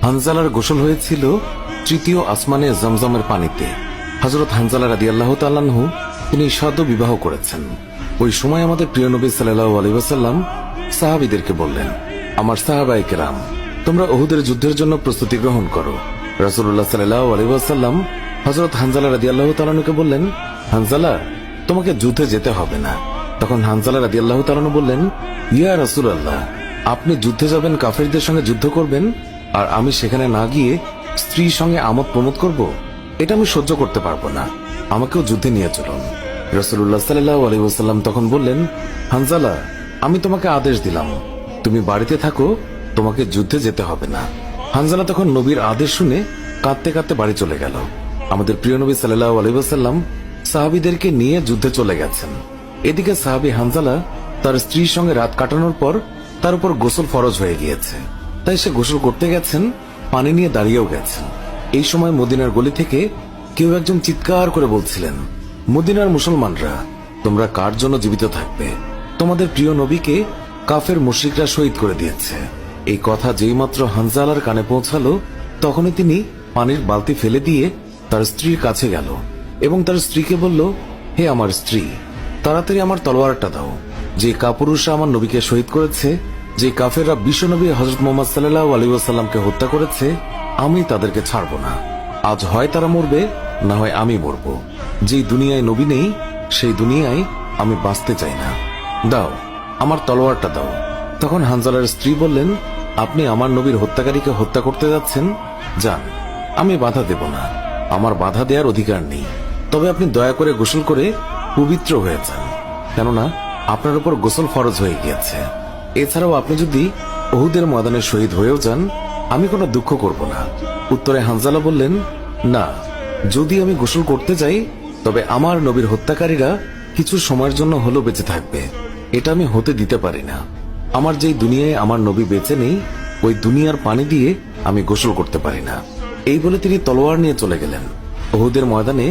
হানজালার গোসল হয়েছিল তৃতীয় আসমানে জমজমের পানিতে। হযরত হানজালা রাদিয়াল্লাহু তাআলা আনহু তিনি সদ্য বিবাহ করেছেন। ওই সময় আমাদের প্রিয় নবী সাল্লাল্লাহু আলাইহি ওয়াসাল্লাম সাহাবীদেরকে বললেন, আমার সাহাবায়ে কেরাম, তোমরা উহুদের যুদ্ধের জন্য প্রস্তুতি গ্রহণ করো। রাসূলুল্লাহ সাল্লাল্লাহু আলাইহি ওয়াসাল্লাম হযরত হানজালা রাদিয়াল্লাহু তাআলা আনহুকে বললেন, হানজালা, তোমাকে যুদ্ধে যেতে হবে না। তখন হানজালা রাদিয়াল্লাহু তাআলা আনহু বললেন, ইয়া রাসূলুল্লাহ, আপনি যুদ্ধে যাবেন, কাফেরদের সঙ্গে যুদ্ধ করবেন, আর আমি সেখানে না গিয়ে স্ত্রীর সঙ্গে আমোদ প্রমোদ করব? এটা আমি সহ্য করতে পারবো না, আমাকেও যুদ্ধে নিয়ে চলুন। রাসূলুল্লাহ সাল্লাল্লাহু আলাইহি ওয়াসাল্লাম তখন বললেন, হানজালা, আমি তোমাকে আদেশ দিলাম, তুমি বাড়িতে থাকো, তোমাকে যুদ্ধে যেতে হবে না। হানজালা তখন নবীর আদেশ শুনে কাঁদতে কাঁদতে বাড়ি চলে গেল। আমাদের প্রিয় নবী সাল্লাল্লাহু আলাইহি ওয়াসাল্লাম সাহাবীদেরকে নিয়ে যুদ্ধে চলে গেছেন। এদিকে সাহাবী হানজালা তার স্ত্রীর সঙ্গে রাত কাটানোর পর তার উপর গোসল ফরজ হয়ে গিয়েছে, তাই সে গোসল করতে গেছেন, পানি নিয়ে দাঁড়িয়েও গেছেন। এই সময় মদিনার গলি থেকে কেউ একজন চিৎকার করে বলছিলেন, মদিনার মুসলমানরা, তোমরা কার জন্য জীবিত থাকবে? তোমাদের প্রিয় নবীকে কাফের মুশরিকরা শহীদ করে দিয়েছে। এই কথা যেই মাত্র হানজালার কানে পৌঁছালো, তখনই তিনি পানির বালতি ফেলে দিয়ে তার স্ত্রীর কাছে গেল এবং তার স্ত্রীকে বলল, হে আমার স্ত্রী, তাড়াতাড়ি আমার তলোয়ারটা দাও। যে কাপুরুষরা আমার নবীকে শহীদ করেছে, যে কাফেররা বিশ্বনবী হযরত মুহাম্মদ সাল্লাল্লাহু আলাইহি ওয়াসাল্লামকে হত্যা করেছে, আমি তাদেরকে ছাড়ব না। আজ হয় তারা মরবে, না হয় আমি মরব। যেই দুনিয়ায় নবী নেই, সেই দুনিয়ায় আমি বাঁচতে চাই না। দাও, আমার তলোয়ারটা দাও। তখন হানজালার স্ত্রী বললেন, আপনি আমার নবীর হত্যাকারীকে হত্যা করতে যাচ্ছেন? যান, আমি বাধা দেব না, আমার বাধা দেওয়ার অধিকার নেই। তবে আপনি দয়া করে গোসল করে পবিত্র হয়ে যান, কেননা আপনার উপর গোসল ফরজ হয়ে গিয়েছে। এছাড়াও আপনি যদি উহুদের ময়দানে শহীদ হয়েও যান, আমি কোনো দুঃখ করব না। উত্তরে হানজালা বললেন, না, যদি আমি গোসল করতে যাই, তবে আমার নবীর হত্যাকারীরা কিছু সময়ের জন্য হলেও বেঁচে থাকবে, এটা আমি হতে দিতে পারি না। আমার যেই দুনিয়ায় আমার নবী বেঁচে নেই, ওই দুনিয়ার পানি দিয়ে আমি গোসল করতে পারি না। এই বলে তিনি তলোয়ার নিয়ে চলে গেলেন। উহুদের ময়দানে